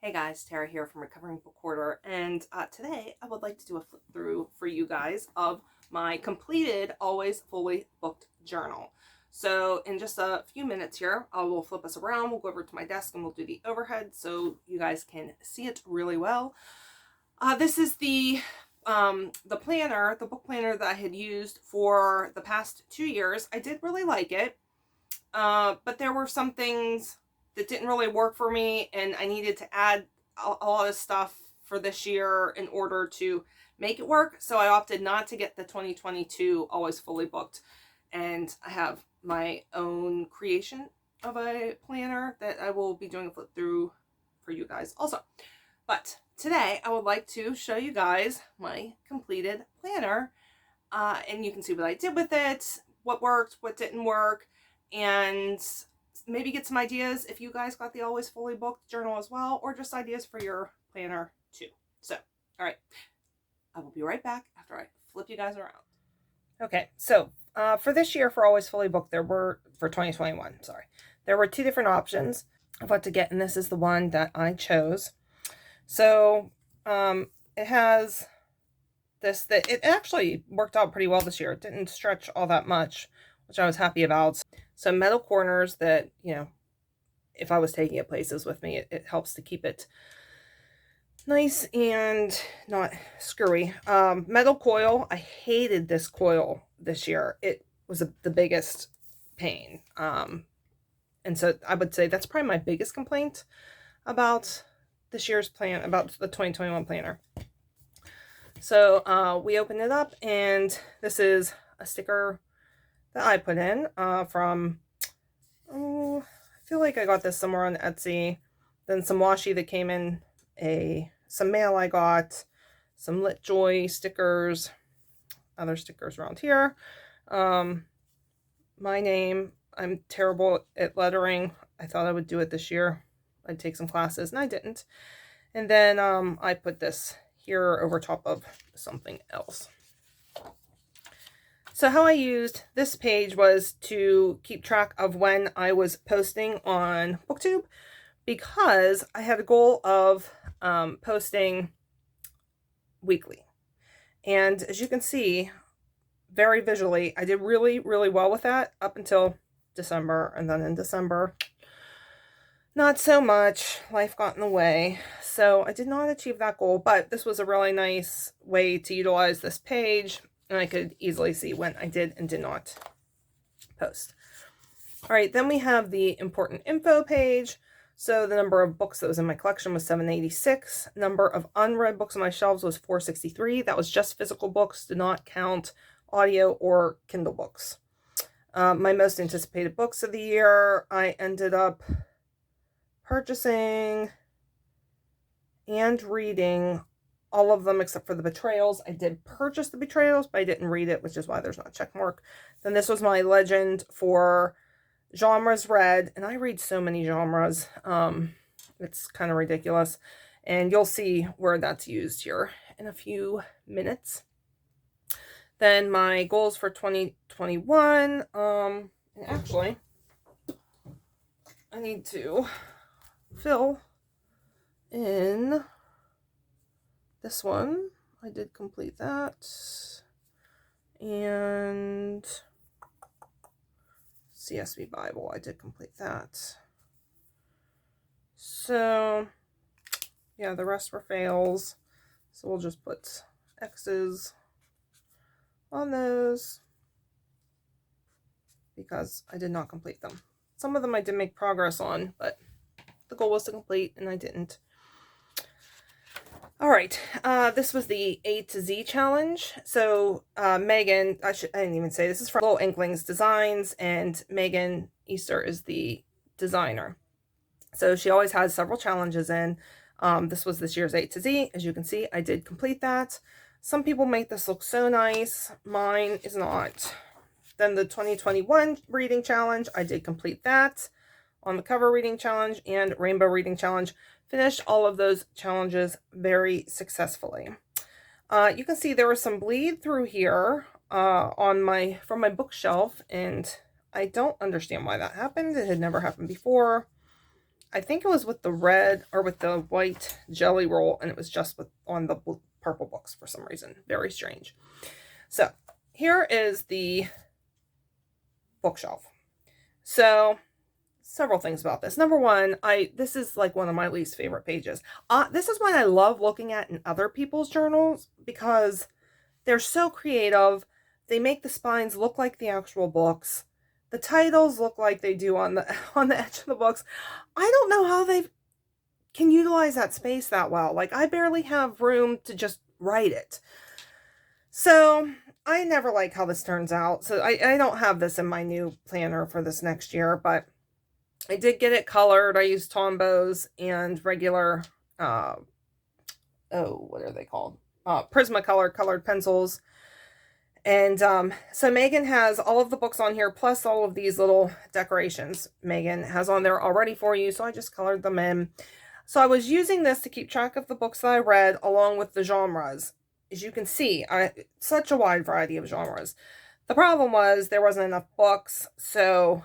Hey guys, Tara here from Recovering Book Hoarder, and today I would like to do a flip through for you guys of my completed Always Fully Booked journal. So in just a few minutes here, I will flip us around, we'll go over to my desk and we'll do the overhead so you guys can see it really well. This is the planner, the book planner that I had used for the past 2 years. I did really like it, but there were some things that didn't really work for me, and I needed to add a lot of stuff for this year in order to make it work. So I opted not to get the 2022 Always Fully Booked, and I have my own creation of a planner that I will be doing a flip through for you guys also. But today I would like to show you guys my completed planner, and you can see what I did with it, what worked, what didn't work, and maybe get some ideas if you guys got the Always Fully Booked journal as well, or just ideas for your planner too. So, all right, I will be right back after I flip you guys around. Okay, so for this year, for Always Fully Booked, for 2021, there were two different options of what to get, and this is the one that I chose. So it has this, that it actually worked out pretty well this year. It didn't stretch all that much, which I was happy about. Some metal corners that, if I was taking it places with me, it helps to keep it nice and not screwy. Metal coil, I hated this coil this year. It was the biggest pain. And so I would say that's probably my biggest complaint about this year's plan, about the 2021 planner. So we open it up, and this is a sticker that I put in from, I feel like I got this somewhere on Etsy. Then some washi that came in, some mail I got, some LitJoy stickers, other stickers around here. My name, I'm terrible at lettering. I thought I would do it this year. I'd take some classes, and I didn't. And then I put this here over top of something else. So how I used this page was to keep track of when I was posting on BookTube, because I had a goal of posting weekly. And as you can see, very visually, I did really, really well with that up until December. And then in December, not so much. Life got in the way. So I did not achieve that goal, but this was a really nice way to utilize this page, and I could easily see when I did and did not post. All right, then we have the important info page. So the number of books that was in my collection was 786. Number of unread books on my shelves was 463. That was just physical books, did not count audio or Kindle books. My most anticipated books of the year, I ended up purchasing and reading all of them except for the Betrayals. I did purchase the Betrayals, but I didn't read it, which is why there's not a check mark. Then this was my legend for genres read, and I read so many genres. It's kind of ridiculous, and you'll see where that's used here in a few minutes. Then my goals for 2021, and actually I need to fill in this one. I did complete that. And CSB Bible, I did complete that. So yeah, the rest were fails. So we'll just put X's on those because I did not complete them. Some of them I did make progress on, but the goal was to complete, and I didn't. All right, this was the A to Z challenge. So Megan, I didn't even say, this is from Little Inklings Designs, and Megan Easter is the designer. So she always has several challenges in. This was this year's A to Z. As you can see, I did complete that. Some people make this look so nice. Mine is not. Then the 2021 reading challenge, I did complete that. On the cover reading challenge and rainbow reading challenge, finished all of those challenges very successfully. You can see there was some bleed through here from my bookshelf, and I don't understand why that happened. It had never happened before. I think it was with the red or with the white jelly roll, and it was just on the purple books for some reason. Very strange. So here is the bookshelf. So several things about this. Number one, this is like one of my least favorite pages. This is one I love looking at in other people's journals because they're so creative. They make the spines look like the actual books. The titles look like they do on the edge of the books. I don't know how they can utilize that space that well. Like, I barely have room to just write it. So I never like how this turns out. So I don't have this in my new planner for this next year, but I did get it colored. I used Tombows and regular, what are they called? Prismacolor colored pencils. And so Megan has all of the books on here, plus all of these little decorations Megan has on there already for you. So I just colored them in. So I was using this to keep track of the books that I read along with the genres. As you can see, such a wide variety of genres. The problem was there wasn't enough books, so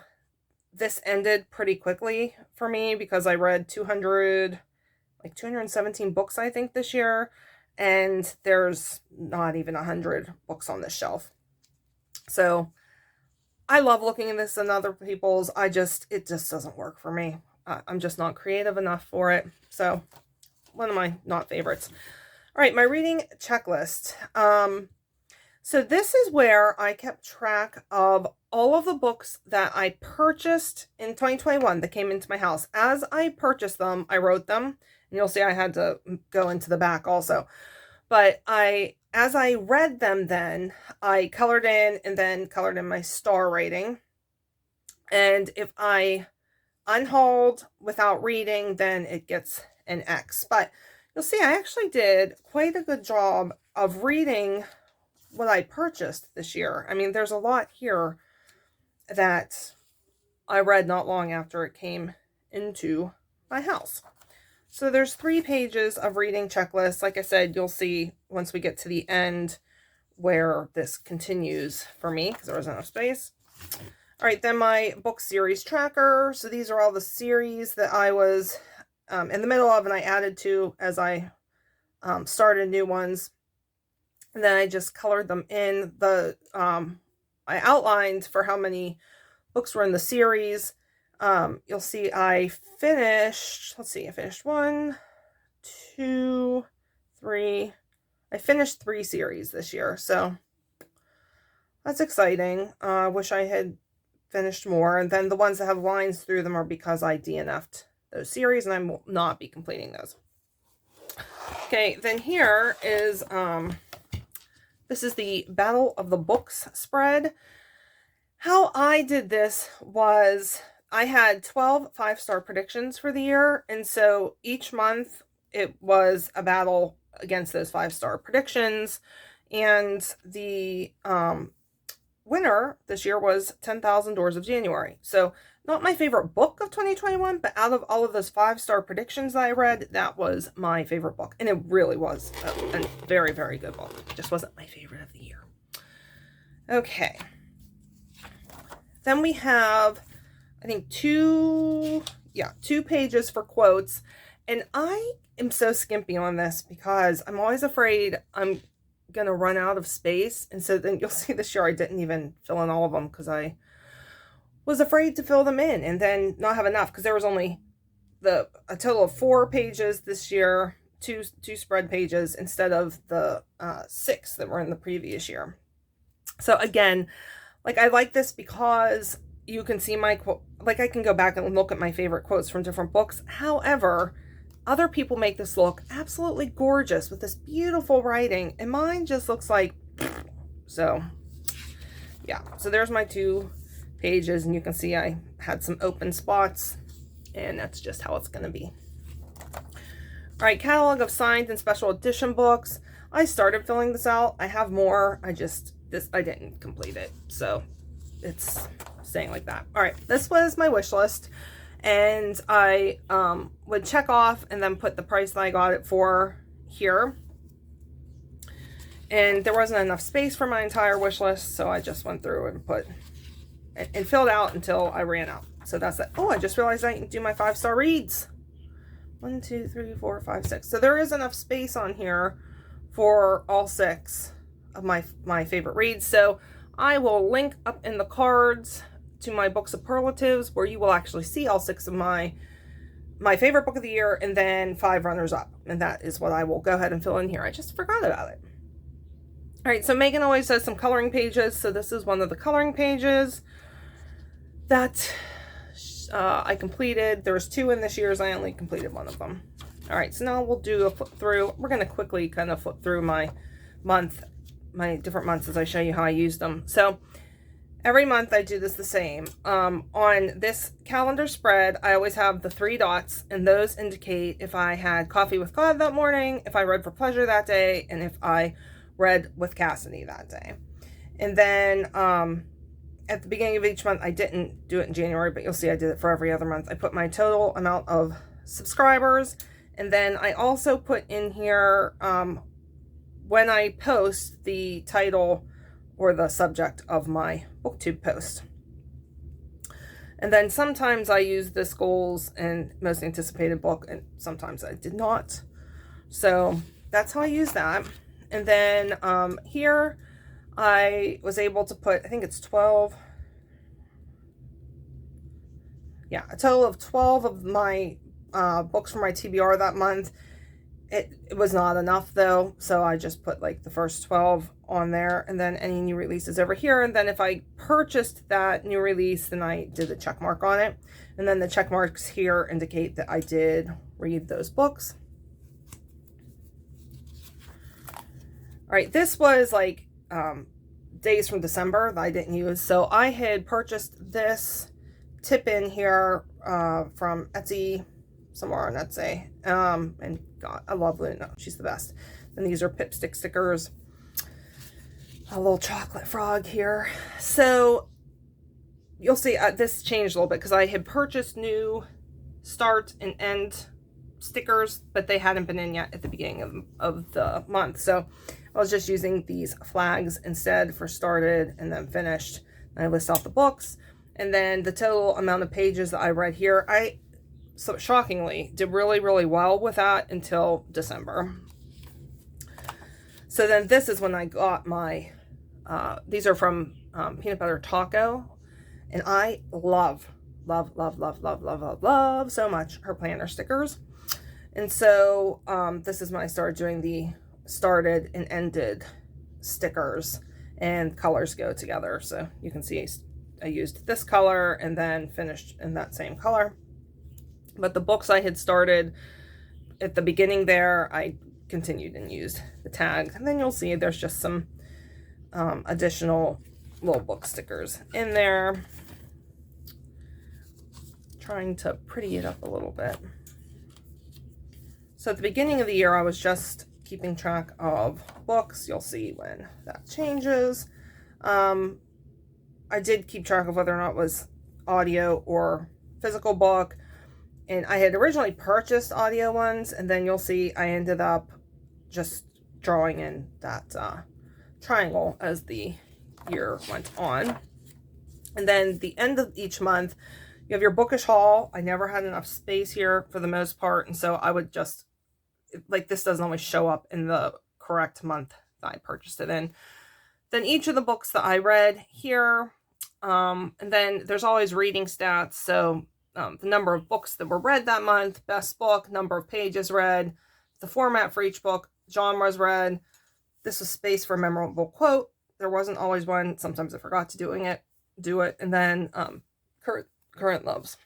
this ended pretty quickly for me because I read 217 books, I think, this year. And there's not even 100 books on this shelf. So I love looking at this and other people's. It just doesn't work for me. I'm just not creative enough for it. So one of my not favorites. All right, my reading checklist. So this is where I kept track of all of the books that I purchased in 2021 that came into my house. As I purchased them, I wrote them. And you'll see I had to go into the back also. But as I read them then, I colored in and then colored in my star rating. And if I unhauled without reading, then it gets an X. But you'll see I actually did quite a good job of reading what I purchased this year. I mean, there's a lot here that I read not long after it came into my house. So there's 3 pages of reading checklists. Like I said, you'll see once we get to the end where this continues for me because there wasn't enough space. All right, then my book series tracker. So these are all the series that I was in the middle of and I added to as I started new ones. And then I just colored them in. I outlined for how many books were in the series. You'll see I finished, I finished 1, 2, 3. I finished 3 series this year, so that's exciting. I wish I had finished more. And then the ones that have lines through them are because I DNF'd those series and I will not be completing those. Okay, then here is, this is the Battle of the Books spread. How I did this was I had 12 5-star predictions for the year, and so each month it was a battle against those 5-star predictions, and the winner this year was 10,000 Doors of January. So not my favorite book of 2021, but out of all of those 5-star predictions that I read, that was my favorite book, and it really was a very, very good book. It just wasn't my favorite of the year. Okay. Then we have, I think, 2 pages for quotes. And I am so skimpy on this because I'm always afraid I'm going to run out of space. And so then you'll see this year I didn't even fill in all of them because I was afraid to fill them in and then not have enough because there was only a total of 4 pages this year, two spread pages instead of the 6 that were in the previous year. So again, like, I like this because you can see my quote, like I can go back and look at my favorite quotes from different books. However, other people make this look absolutely gorgeous with this beautiful writing, and mine just looks like, so yeah. So there's my 2 pages, and you can see I had some open spots, and that's just how it's going to be. All right, catalog of signed and special edition books. I started filling this out. I have more. I didn't complete it, so it's staying like that. All right, this was my wish list, and I would check off and then put the price that I got it for here. And there wasn't enough space for my entire wish list, so I just went through and filled out until I ran out. So that's it. Oh, I just realized I didn't do my 5-star reads. 1, 2, 3, 4, 5, 6. So there is enough space on here for all 6 of my favorite reads. So I will link up in the cards to my book superlatives, where you will actually see all 6 of my favorite book of the year, and then 5 runners up. And that is what I will go ahead and fill in here. I just forgot about it. All right, so Megan always does some coloring pages. So this is one of the coloring pages that I completed. There's 2 in this year's. I only completed 1 of them. All right, so now we'll do a flip through. We're going to quickly kind of flip through my different months as I show you how I use them. So every month I do this the same. On this calendar spread, I always have the 3 dots, and those indicate if I had coffee with God that morning, if I read for pleasure that day, and if I read with Cassidy that day. And then at the beginning of each month, I didn't do it in January, but you'll see I did it for every other month. I put my total amount of subscribers, and then I also put in here when I post, the title or the subject of my BookTube post. And then sometimes I use this goals and most anticipated book, and sometimes I did not. So that's how I use that. And then here I was able to put, I think it's 12. Yeah, a total of 12 of my books for my TBR that month. It was not enough though, so I just put like the first 12 on there, and then any new releases over here. And then if I purchased that new release, then I did a check mark on it. And then the check marks here indicate that I did read those books. All right, this was like days from December that I didn't use. So I had purchased this tip in here from Etsy, somewhere on Etsy. And God, I love Luna. She's the best. And these are Pipstick stickers. A little chocolate frog here. So you'll see this changed a little bit because I had purchased new start and end stickers, but they hadn't been in yet at the beginning of the month. So I was just using these flags instead for started and then finished. And I list out the books, and then the total amount of pages that I read here. I, so shockingly, did really, really well with that until December. So then this is when I got my, these are from Peanut Butter Taco, and I love so much her planner stickers. And so this is when I started doing the started and ended stickers, and colors go together. So you can see I used this color and then finished in that same color. But the books I had started at the beginning there, I continued and used the tag. And then you'll see there's just some additional little book stickers in there. Trying to pretty it up a little bit. So at the beginning of the year, I was just keeping track of books. You'll see when that changes. I did keep track of whether or not it was audio or physical book. And I had originally purchased audio ones, and then you'll see I ended up just drawing in that triangle as the year went on. And then the end of each month, you have your bookish haul. I never had enough space here for the most part, and so I would just, like, this doesn't always show up in the correct month that I purchased it in. Then each of the books that I read here, and then there's always reading stats. So the number of books that were read that month, best book, number of pages read, the format for each book, genres read. This was space for memorable quote. There wasn't always one. Sometimes I forgot to do it. And then current loves.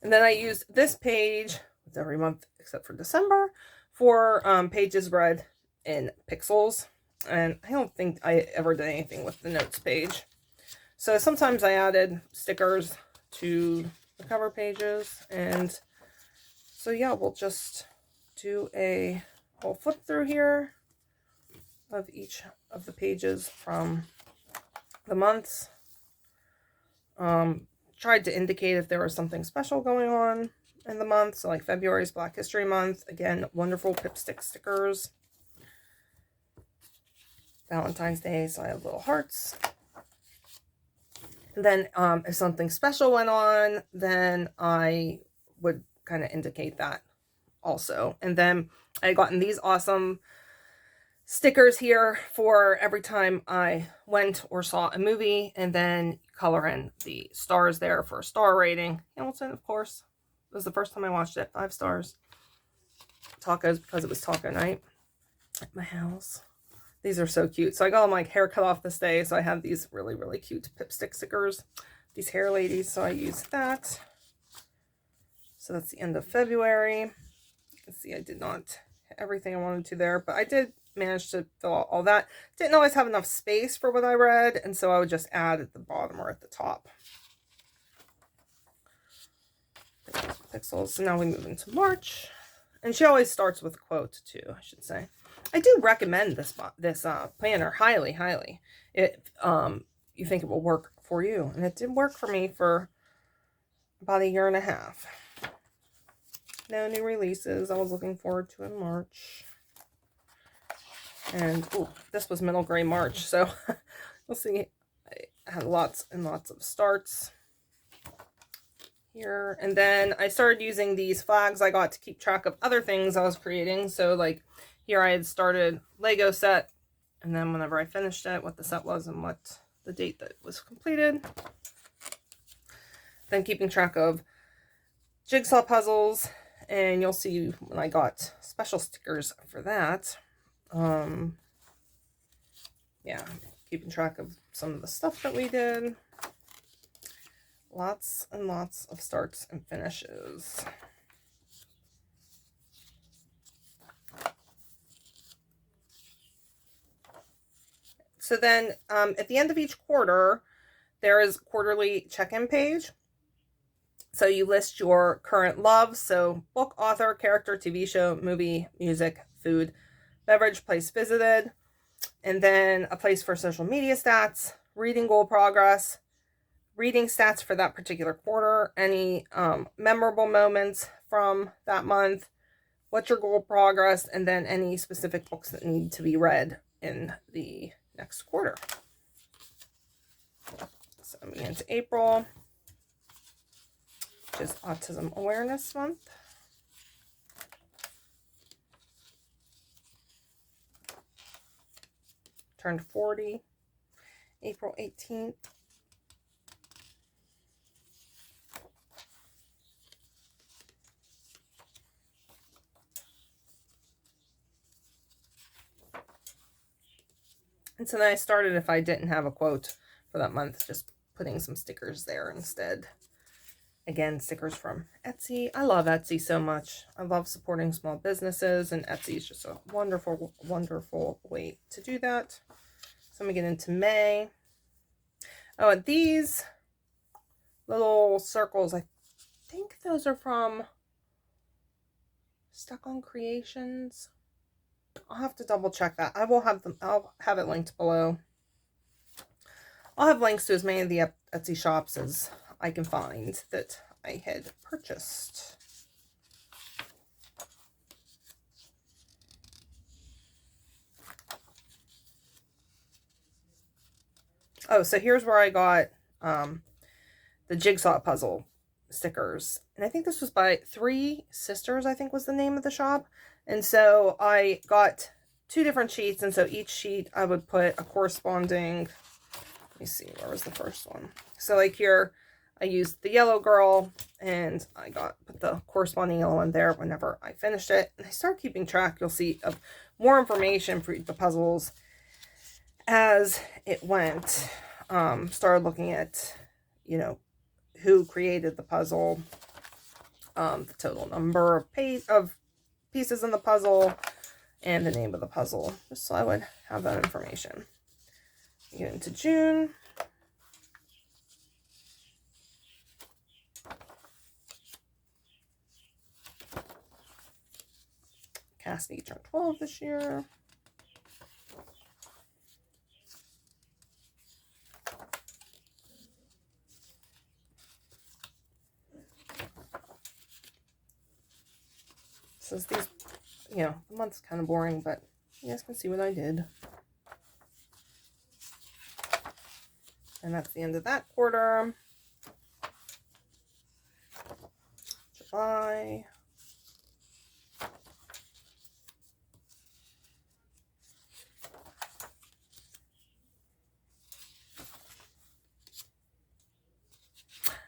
And then I used this page with every month except for December for pages read in pixels. And I don't think I ever did anything with the notes page. So sometimes I added stickers to the cover pages. And so yeah, we'll just do a whole flip through here of each of the pages from the months. Tried to indicate if there was something special going on in the month. So like February's Black History Month. Again, wonderful Pipstick stickers. Valentine's Day, so I have little hearts. And then if something special went on, then I would kind of indicate that also. And then I gotten these awesome stickers here for every time I went or saw a movie, and then color in the stars there for a star rating. Hamilton, of course. It was the first time I watched it. 5 stars. Tacos, because it was taco night at my house. These are so cute. So I got my hair cut off this day, so I have these really, really cute Pipstick stickers. These hair ladies, so I use that. So that's the end of February. You can see I did not hit everything I wanted to there, but I did manage to fill out all that. Didn't always have enough space for what I read, and so I would just add at the bottom or at the top. Pixels. So now we move into March. And she always starts with a quote too, I should say. I do recommend this planner highly, highly. If you think it will work for you. And it did work for me for about 1.5 years. No new releases I was looking forward to in March. And ooh, this was middle gray March, so we'll see. I had lots and lots of starts here. And then I started using these flags I got to keep track of other things I was creating. So like here I had started Lego set, and then whenever I finished it, what the set was and what the date that it was completed. Then keeping track of jigsaw puzzles, and you'll see when I got special stickers for that. Yeah, keeping track of some of the stuff that we did. Lots and lots of starts and finishes. So then at the end of each quarter, there is a quarterly check-in page. So you list your current loves, so book, author, character, TV show, movie, music, food, beverage, place visited, and then a place for social media stats, reading goal progress, reading stats for that particular quarter, any memorable moments from that month, what's your goal progress, and then any specific books that need to be read in the next quarter. So I'm into April, which is Autism Awareness Month. Turned 40, April 18th. And so then I started, if I didn't have a quote for that month, just putting some stickers there instead. Again, stickers from Etsy. I love Etsy so much. I love supporting small businesses, and Etsy is just a wonderful, wonderful way to do that. So I'm going to get into May. Oh, and these little circles, I think those are from Stuck on Creations. I'll have to double check that. I will have them. I'll have it linked below. I'll have links to as many of the Etsy shops as I can find that I had purchased. Oh, so here's where I got the jigsaw puzzle stickers. And I think this was by Three Sisters, I think was the name of the shop. And so I got 2 different sheets, and so each sheet I would put a corresponding, let me see, where was the first one? So like here, I used the yellow girl, and I put the corresponding yellow one there whenever I finished it. And I started keeping track, you'll see, of more information for the puzzles as it went. Started looking at, you know, who created the puzzle, the total number of pieces in the puzzle, and the name of the puzzle, just so I would have that information. Get into June. Cassidy turned 12 this year. So these, you know, the month's kind of boring, but you guys can see what I did. And that's the end of that quarter. July.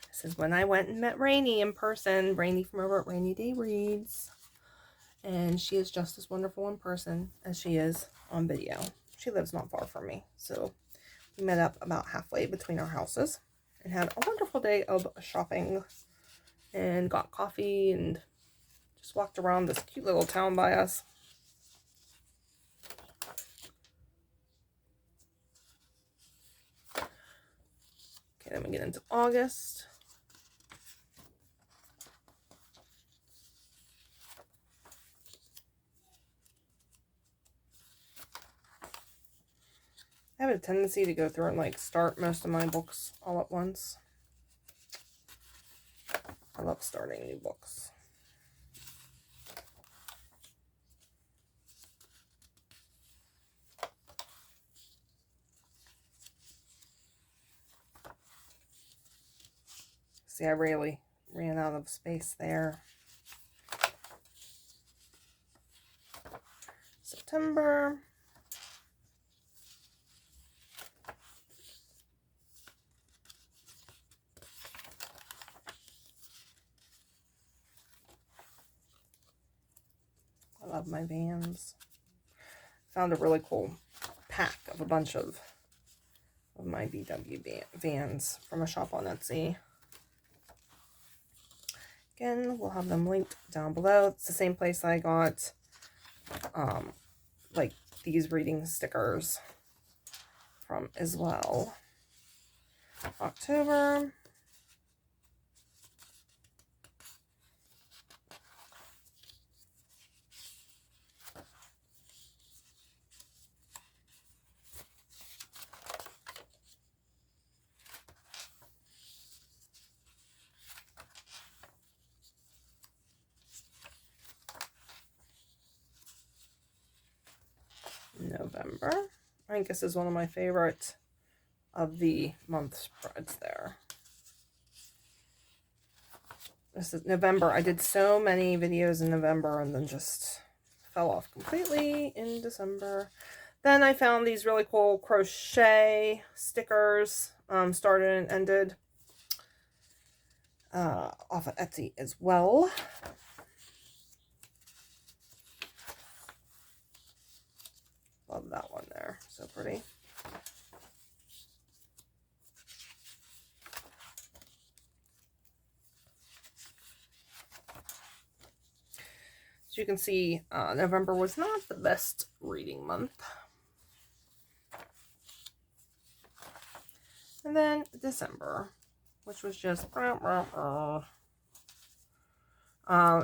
This is when I went and met Rainy in person. Rainy from over at Rainy Day Reads. And she is just as wonderful in person as she is on video. She lives not far from me. So we met up about halfway between our houses and had a wonderful day of shopping and got coffee and just walked around this cute little town by us. Okay, then we get into August. I have a tendency to go through and like start most of my books all at once. I love starting new books. See, I really ran out of space there. September. I love my Vans. Found a really cool pack of a bunch of my VW Vans from a shop on Etsy. Again, we'll have them linked down below. It's the same place I got like these reading stickers from as well. October. November. I think this is one of my favorite of the month spreads there. This is November. I did so many videos in November and then just fell off completely in December. Then I found these really cool crochet stickers, started and ended, off of Etsy as well. Love that one there. So pretty. So you can see November was not the best reading month. And then December, which was just...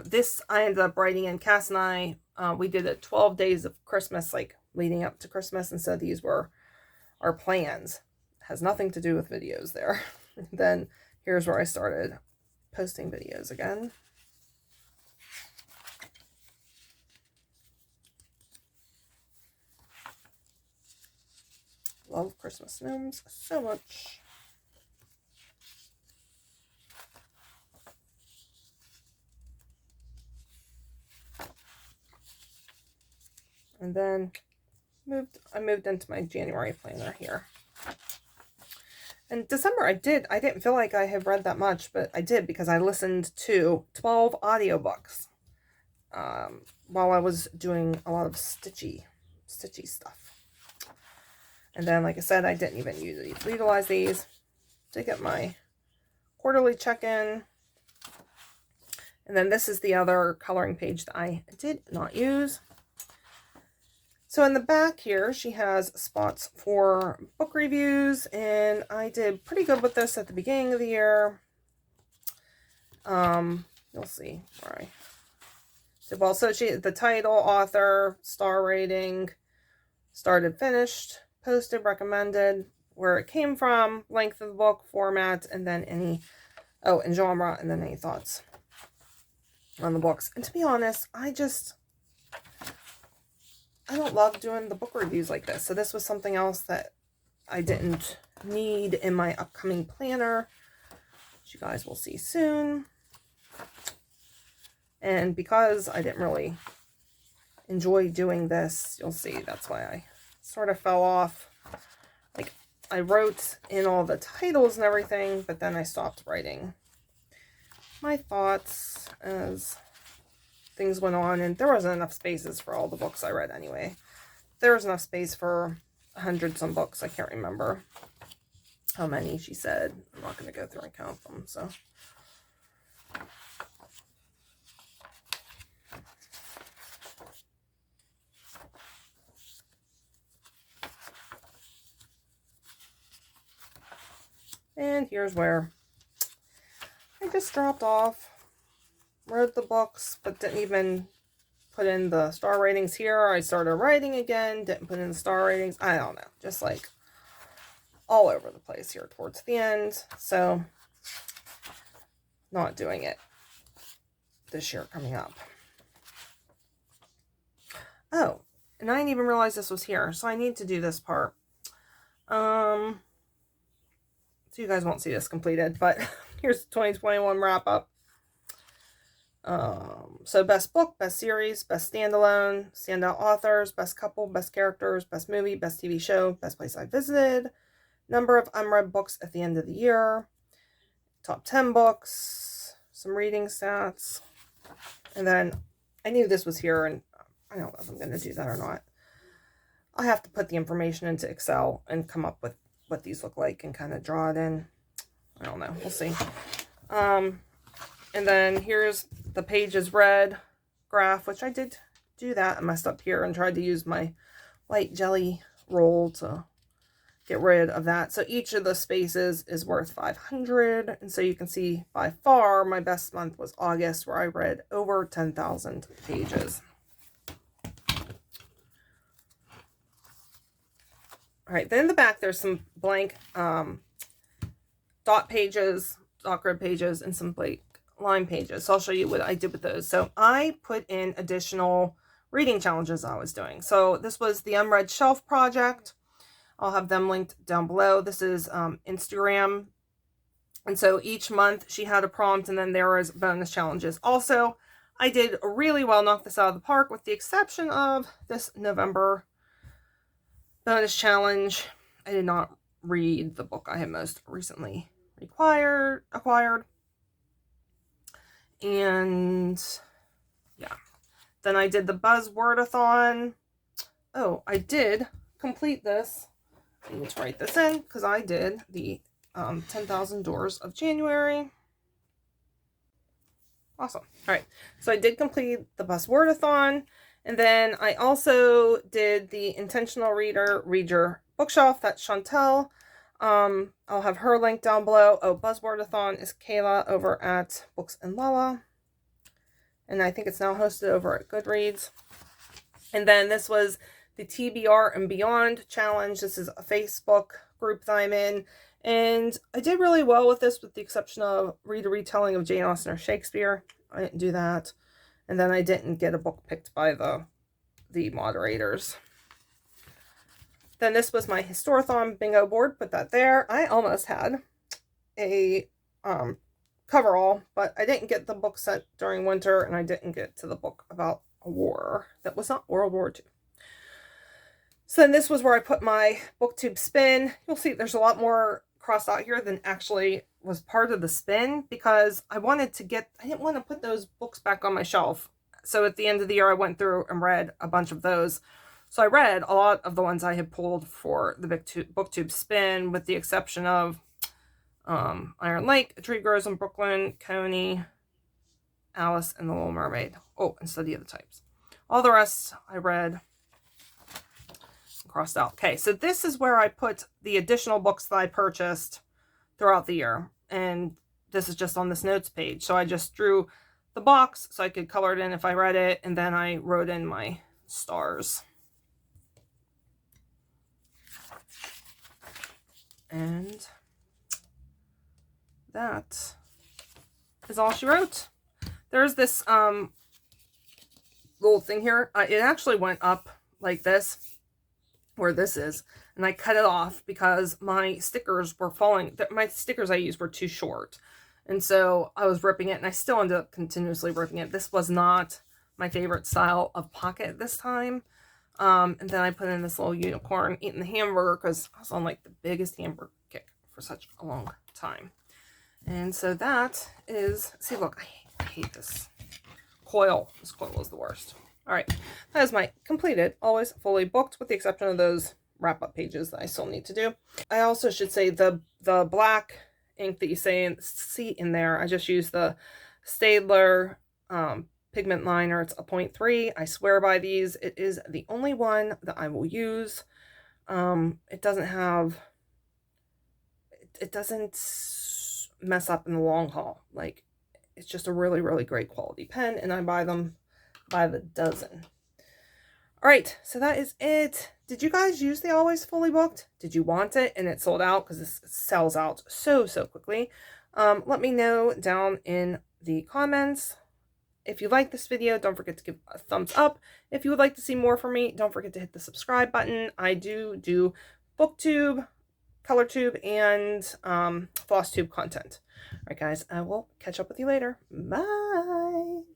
this I ended up writing in. Cass and I, we did it 12 days of Christmas, like leading up to Christmas, and so these were our plans. Has nothing to do with videos there. Then here's where I started posting videos again. Love Christmas gnomes so much. And then I moved into my January planner here. And December I didn't feel like I had read that much, but I did because I listened to 12 audiobooks while I was doing a lot of stitchy stuff. And then, like I said, I didn't even utilize these to get my quarterly check-in. And then this is the other coloring page that I did not use. So in the back here, she has spots for book reviews, and I did pretty good with this at the beginning of the year. You'll see where I did well. So the title, author, star rating, started, finished, posted, recommended, where it came from, length of the book, format, and then and genre, and then any thoughts on the books. And to be honest, I don't love doing the book reviews like this. So this was something else that I didn't need in my upcoming planner, which you guys will see soon. And because I didn't really enjoy doing this, you'll see that's why I sort of fell off. Like, I wrote in all the titles and everything, but then I stopped writing my thoughts as things went on, and there wasn't enough spaces for all the books I read anyway. There was enough space for 100-some books. I can't remember how many she said. I'm not going to go through and count them, so. And here's where I just dropped off, read the books, but didn't even put in the star ratings here. I started writing again, didn't put in the star ratings. I don't know, just like all over the place here towards the end. So, not doing it this year coming up. Oh, and I didn't even realize this was here, so I need to do this part. So you guys won't see this completed, but here's the 2021 wrap up. So best book, best series, best standalone, standout authors, best couple, best characters, best movie, best TV show, best place I visited, number of unread books at the end of the year, top 10 books, some reading stats, and then I knew this was here, and I don't know if I'm going to do that or not. I have to put the information into Excel and come up with what these look like and kind of draw it in. I don't know. We'll see. And then here's the pages read graph, which I did do that. I messed up here and tried to use my white jelly roll to get rid of that. So each of the spaces is worth 500. And so you can see by far my best month was August, where I read over 10,000 pages. All right, then in the back, there's some blank dot pages, dot grid pages, and some blank line pages. So I'll show you what I did with those. So I put in additional reading challenges I was doing. So this was the Unread Shelf Project. I'll have them linked down below. This is Instagram. And so each month she had a prompt, and then there was bonus challenges. Also, I did really well, knocked this out of the park, with the exception of this November bonus challenge. I did not read the book I had most recently acquired. And yeah, then I did the Buzzwordathon. Oh, I did complete this. I need to write this in because I did the 10,000 Doors of January. Awesome. All right, so I did complete the Buzzwordathon. And then I also did the Intentional Reader Read Your Bookshelf. That's Chantel. I'll have her link down below. Oh, Buzzwordathon is Kayla over at Books and Lala. And I think it's now hosted over at Goodreads. And then this was the TBR and Beyond Challenge. This is a Facebook group that I'm in. And I did really well with this, with the exception of read a retelling of Jane Austen or Shakespeare. I didn't do that. And then I didn't get a book picked by the moderators. Then this was my Historathon bingo board. Put that there. I almost had a coverall, but I didn't get the book set during winter, and I didn't get to the book about a war that was not World War II. So then this was where I put my BookTube spin. You'll see there's a lot more crossed out here than actually was part of the spin, because I didn't want to put those books back on my shelf. So at the end of the year, I went through and read a bunch of those. So I read a lot of the ones I had pulled for the BookTube spin, with the exception of Iron Lake, A Tree Grows in Brooklyn, Coney, Alice and the Little Mermaid. Oh, and Study of the Types. All the rest I read, crossed out. Okay, so this is where I put the additional books that I purchased throughout the year, and this is just on this notes page. So I just drew the box so I could color it in if I read it, and then I wrote in my stars. And that is all she wrote. There's this little thing here. It actually went up like this, where this is, and I cut it off because my stickers were falling. My stickers I used were too short, and so I was ripping it, and I still ended up continuously ripping it. This was not my favorite style of pocket this time. And then I put in this little unicorn eating the hamburger because I was on like the biggest hamburger kick for such a long time. And so that is, see, look, I hate this coil. This coil is the worst. All right, that is my completed, always fully booked, with the exception of those wrap-up pages that I still need to do. I also should say the black ink that you see in there, I just use the Staedtler pigment liner. It's a 0.3. I swear by these. It is the only one that I will use. It doesn't have, it doesn't mess up in the long haul. Like, it's just a really, really great quality pen, and I buy them by the dozen. All right, so that is it. Did you guys use the Always Fully Booked? Did you want it and it sold out? Because this sells out so quickly. Let me know down in the comments. If you like this video, don't forget to give a thumbs up. If you would like to see more from me, don't forget to hit the subscribe button. I do booktube, colortube, and flosstube content. All right, guys, I will catch up with you later. Bye.